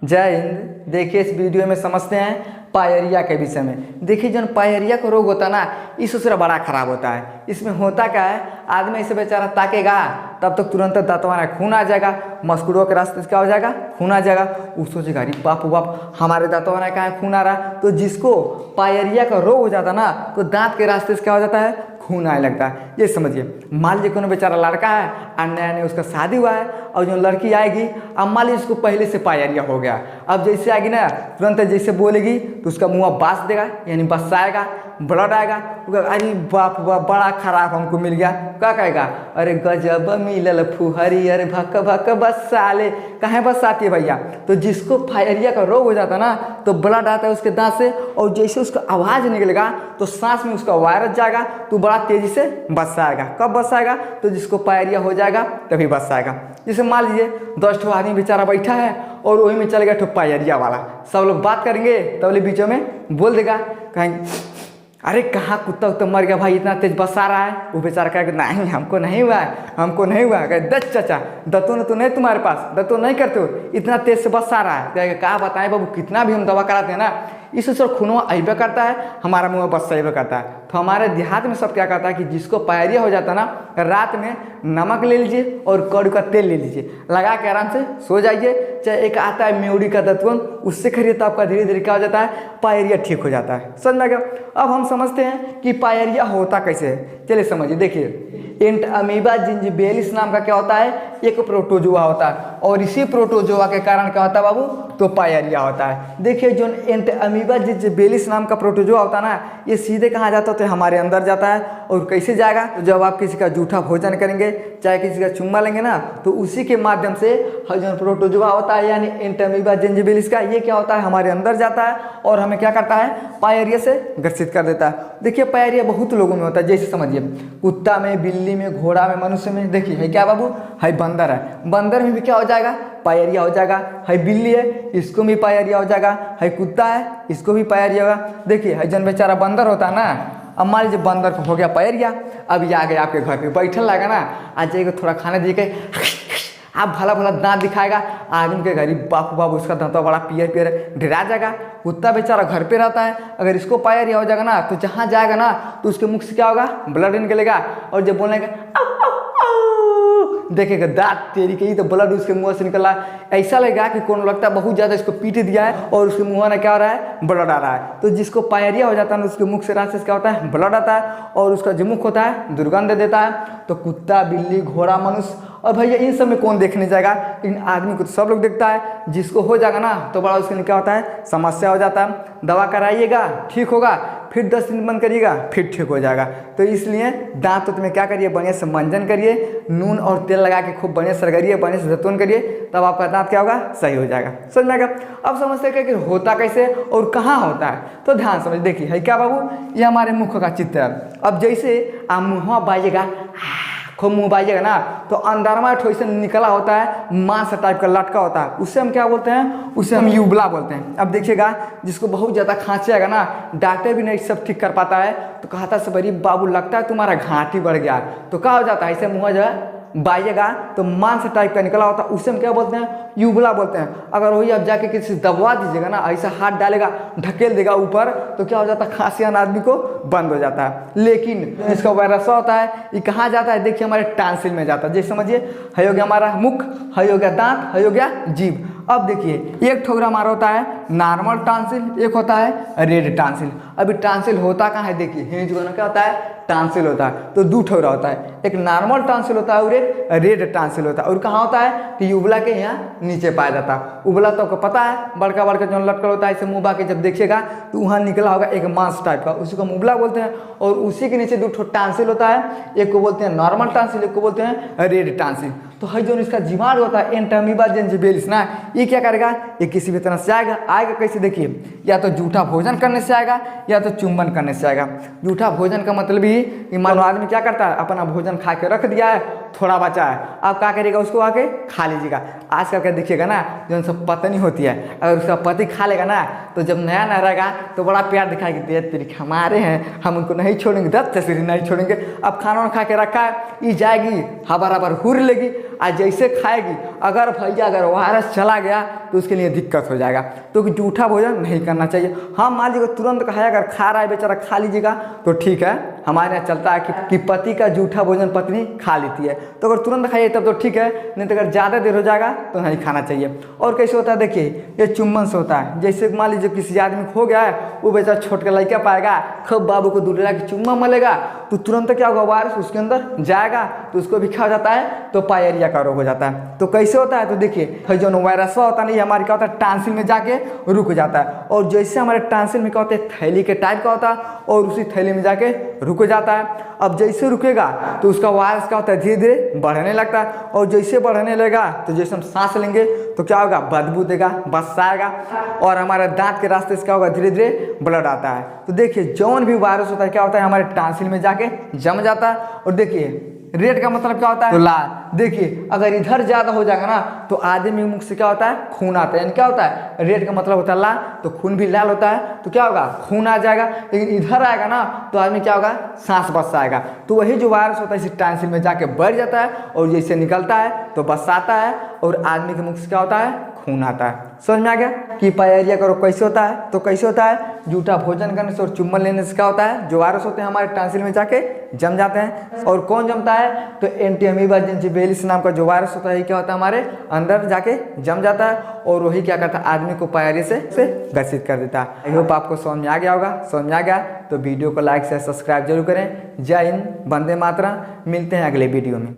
जय हिंद। देखिए इस वीडियो में समझते हैं पायरिया के विषय में। देखिए जो पायरिया का रोग होता है ना, इस दूसरा बड़ा खराब होता है। इसमें होता क्या है, आदमी इसे बेचारा ताकेगा तब तक तुरंत दांतवाना खून आ जाएगा, मस्कुड़ों के रास्ते से क्या हो जाएगा, खून आ जाएगा। वो सोचेगा अरे बाप बाप हमारे दांतवाना कहाँ है, खून आ रहा है। तो जिसको पायरिया का रोग हो जाता ना, तो दांत के रास्ते से क्या हो जाता है, खून आने लगता है। ये समझिए, मान लीजिए कोनो बेचारा लड़का है और नया नया उसका शादी हुआ है, और जो लड़की आएगी, अब मान लीजिए उसको पहले से पायरिया हो गया। अब जैसे आएगी ना, तुरंत जैसे बोलेगी तो उसका मुँह बास देगा, यानी बसाएगा, ब्लड आएगा। अरे बाप बाप बड़ा खराब हमको मिल गया। क्या कहेगा, अरे गजब मिलल फुहरी, अरे भक भक बस साले। कहाँ बस आती है भैया। तो जिसको पायरिया का रोग हो जाता है ना, तो ब्लड आता है उसके दांत से, और जैसे उसका आवाज़ निकलेगा तो सांस में उसका वायरस जाएगा, तो बड़ा तेजी से बस आएगा। कब बस आएगा, तो जिसको पायरिया हो जाएगा तभी बस आएगा। जैसे मान लीजिए 10 आदमी बेचारा बैठा है और वही में चल गया ठो पायरिया वाला। सब लोग बात करेंगे तब बीचों में बोल देगा, कहेंगे अरे कहाँ कुत्ता उत्ता मर गया भाई, इतना तेज बस आ रहा है। वो बेचारा कहेगा नहीं हमको नहीं हुआ है, हमको नहीं हुआ है। कहे दस चाचा दत्तों तो नहीं तुम्हारे पास, दत्तों नहीं करते हो, इतना तेज से बस आ रहा है। कहेगा कहा बताएं बाबू, कितना भी हम दवा कराते हैं ना, इससे सर खूनवा अइबे करता है, हमारा मुँह बस सही करता है। तो हमारे देहात में सब क्या करता है कि जिसको पायरिया हो जाता है ना, रात में नमक ले लीजिए और कड़ू का तेल ले लीजिए, लगा के आराम से सो जाइए। चाहे एक आता है म्योड़ी का दत्वन, उससे खरीदे तो आपका धीरे धीरे क्या हो जाता है, पायरिया ठीक हो जाता है। समझ में आ गया। अब हम समझते हैं कि पायरिया होता कैसे है। चलिए समझिए, देखिए एंट अमीबा जिंजिबेलिस नाम का क्या होता है, एक प्रोटोजोआ होता है, और इसी प्रोटोजोआ के कारण क्या होता है बाबू, तो पायरिया होता है। देखिए जो एंट अमीबा जिंजिबेलिस नाम का प्रोटोजोआ होता है ना, ये सीधे कहाँ जाता है, तो हमारे अंदर जाता है। और कैसे जाएगा, तो जब आप किसी का जूठा भोजन करेंगे, चाहे किसी का चुम्मा लेंगे ना, तो उसी के माध्यम से जो प्रोटोजोआ होता है, यानी एंट अमीबा जिंजिबेलिस का, ये क्या होता है, हमारे अंदर जाता है और हमें क्या करता है, पायरिया से ग्रसित कर देता है। देखिए पायरिया बहुत लोगों में होता है। जैसे समझिए कुत्ता में, बिल्ली में, घोड़ा में, मनुष्य में। देखिए है क्या बाबू, है बंदर है, बंदर में भी क्या हो जाएगा, पायरिया हो जाएगा। है बिल्ली है, इसको भी पायरिया हो जाएगा। है कुत्ता है, इसको भी पायरिया होगा। देखिए है जन बेचारा बंदर होता है ना, अब मान लीजिए बंदर को हो गया पायरिया, अब ये आ गया आपके घर पे बैठल लगा ना, आ जाएगा थोड़ा खाने दीजिए, आप भला भला दांत दिखाएगा, आदमी के गरीब बाप बाप उसका दांत बड़ा पियर पियर डरा जाएगा। कुत्ता बेचारा घर पे रहता है, अगर इसको पायरिया हो जाएगा ना, तो जहाँ जाएगा ना, तो उसके मुख से क्या होगा, ब्लड निकलेगा, और जब बोलेगा देखेगा दांत तेरी के ही, तो ब्लड उसके मुंह से निकल रहा है। ऐसा लगेगा कि कौन लगता है बहुत ज़्यादा इसको पीट दिया है और उसके मुंह में क्या हो रहा है, ब्लड आ रहा है। तो जिसको पायरिया हो जाता है ना, उसके मुख से रास्ते से क्या होता है, ब्लड आता है, और उसका जो मुख होता है दुर्गंध देता है। तो कुत्ता, बिल्ली, घोड़ा, मनुष्य, और भैया इन सब में कौन देखने जाएगा, इन आदमी को तो सब लोग देखता है। जिसको हो जाएगा ना, तो बड़ा उसके लिए क्या होता है, समस्या हो जाता है। दवा कराइएगा ठीक होगा, फिर 10 दिन बंद करिएगा, फिर ठीक हो जाएगा। तो इसलिए दांत में क्या करिए, बढ़िया से मंजन करिए, नून और तेल लगा के खूब बढ़िया से रगड़िए, बढ़िया से दतवन करिए, तब आपका दांत क्या होगा, सही हो जाएगा। समझ में आएगा। अब समझते हैं कि होता कैसे और कहाँ होता है। तो ध्यान समझ, देखिए है क्या बाबू, ये हमारे मुख का चित्र है। अब जैसे आप मुँह बाइएगा, खूब मुँह बाइएगा ना, तो अंदर में ठोइसे निकला होता है, मांस टाइप का लटका होता है, उससे हम क्या बोलते हैं, उसे हम यूबला बोलते हैं। अब देखिएगा जिसको बहुत ज़्यादा खांसी आएगा ना, डॉक्टर भी नहीं सब ठीक कर पाता है, तो कहता है बड़ी बाबू लगता है तुम्हारा घाटी बढ़ गया। तो क्या हो जाता है, ऐसे मुँह जो है बाइएगा तो मांस टाइप का निकला होता है, उसे हम क्या बोलते हैं, यूबला बोलते हैं। अगर वही आप जाके किसी दबवा दीजिएगा ना, ऐसा हाथ डालेगा, ढकेल देगा ऊपर, तो क्या हो जाता है, खांसी आना आदमी को बंद हो जाता है। लेकिन इसका वायरस होता है, ये कहाँ जाता है, देखिए हमारे टांसिल में जाता है। जैसे समझिए है हो गया हमारा मुख, है हो गया दांत, है हो गया जीभ। अब देखिए एक ठोकरा हमारा होता है नॉर्मल टांसिल, एक होता है रेड टांसिल। अभी टांसिल होता कहाँ है, देखिए हिंज को क्या होता है, टांसिल होता है। तो दो ठोकरा होता है, एक नॉर्मल टांसिल होता है और एक रेड टांसिल होता है। और कहाँ होता है, कि यूबला के यहाँ नीचे पाया जाता है। उबला तो आपको पता है, बड़का बड़का जो लटकल होता है, इसे मुँह बा के जब देखिएगा तो वहाँ निकला होगा एक मांस टाइप का, उसी को हम उबला बोलते हैं। और उसी के नीचे दो ठो टांसिल होता है, एक को बोलते हैं नॉर्मल टांसिल, एक को बोलते हैं रेड टांसिल। तो है जो इसका जीवाणु होता है एंट अमीबा जिंजिबेलिस ना, ये क्या करेगा, ये किसी भी तरह से आएगा। कैसे, देखिए या तो जूठा भोजन करने से आएगा, या तो चुंबन करने से आएगा। जूठा भोजन का मतलब ही कि मानो आदमी क्या करता है, अपना भोजन खा के रख दिया है, थोड़ा बचा है, आप क्या करिएगा, उसको आके खा लीजिएगा। आजकल क्या देखिएगा ना, जो सब पत्नी होती है, अगर उसका पति खा लेगा ना, तो जब नया नया रहेगा तो बड़ा प्यार दिखाएगी, दे तेरी हमारे हैं, हम उनको नहीं छोड़ेंगे, 10 तस्वीर नहीं छोड़ेंगे। अब खाना खा के रखा है, ये जाएगी हबर हबर हुर लेगी, आज जैसे खाएगी, अगर भैया अगर वायरस चला गया तो उसके लिए दिक्कत हो जाएगा। तो जूठा भोजन नहीं करना चाहिए। हाँ, मान लीजिए तुरंत खाया, अगर खा रहा है बेचारा खा लीजिएगा तो ठीक है, हमारे यहाँ चलता है कि पति का जूठा भोजन पत्नी खा लेती है, तो अगर तुरंत खाइए तब तो ठीक है, नहीं तो अगर ज़्यादा देर हो जाएगा तो नहीं खाना चाहिए। और कैसे होता है देखिए, ये चुम्बन से होता है। जैसे मान लीजिए किसी आदमी खो गया है, वो बेचारा छोट का लड़का पाएगा, खूब बाबू को दूल्हा की चुम्मा मलेगा, तो तुरंत क्या होगा, वायरस उसके अंदर जाएगा, तो उसको भी क्या हो जाता है, तो पायरिया का रोग हो जाता है। तो कैसे होता है, तो देखिए जो वायरस होता नहीं, हमारे क्या होता है, टांसिल में जाके रुक जाता है। और जैसे हमारे टांसिल में क्या होता है, थैली के टाइप का होता है, और उसी थैली में जाके रुक जाता है। अब जैसे रुकेगा तो उसका वायरस क्या होता है, धीरे धीरे बढ़ने लगता है। और जैसे बढ़ने लगेगा तो जैसे हम सांस लेंगे तो क्या होगा, बदबू देगा, बस आएगा, और हमारे दांत के रास्ते से क्या होगा, धीरे धीरे ब्लड आता है। तो देखिए जौन भी वायरस होता है क्या होता है, हमारे टांसिल में जाके जम जाता है। और देखिए रेड का मतलब क्या होता है, तो लाल। देखिए अगर इधर ज्यादा हो जाएगा ना तो आदमी मुख से क्या होता है, खून आता है। यानी क्या होता है, रेड का मतलब होता है लाल, तो खून भी लाल होता है, तो क्या होगा, खून आ जाएगा। लेकिन इधर आएगा ना तो आदमी क्या होगा, सांस बस आएगा। तो वही जो वायरस होता है इस टांसिल में जाके बढ़ जाता है, और जैसे निकलता है तो बस आता है, और आदमी के मुख से क्या होता है, खून आता है। समझ में आ गया कि पायरिया का रोग कैसे होता है। तो कैसे होता है, जूठा भोजन करने से और चुम्बन लेने से क्या होता है, जो वायरस होते हैं हमारे टांसिल में जाके जम जाते हैं। और कौन जमता है, तो एंटी अमीबा जिंजिबेलिस नाम का जो वायरस होता है क्या होता है, हमारे अंदर जाके जम जाता है, और वही क्या करता है, आदमी को पायरिया से ग्रसित कर देता है। आई होप आपको समझ में आ गया होगा। समझ में आ गया तो वीडियो को लाइक से सब्सक्राइब जरूर करें। जय हिंद, वंदे मातरम। मिलते हैं अगले वीडियो में।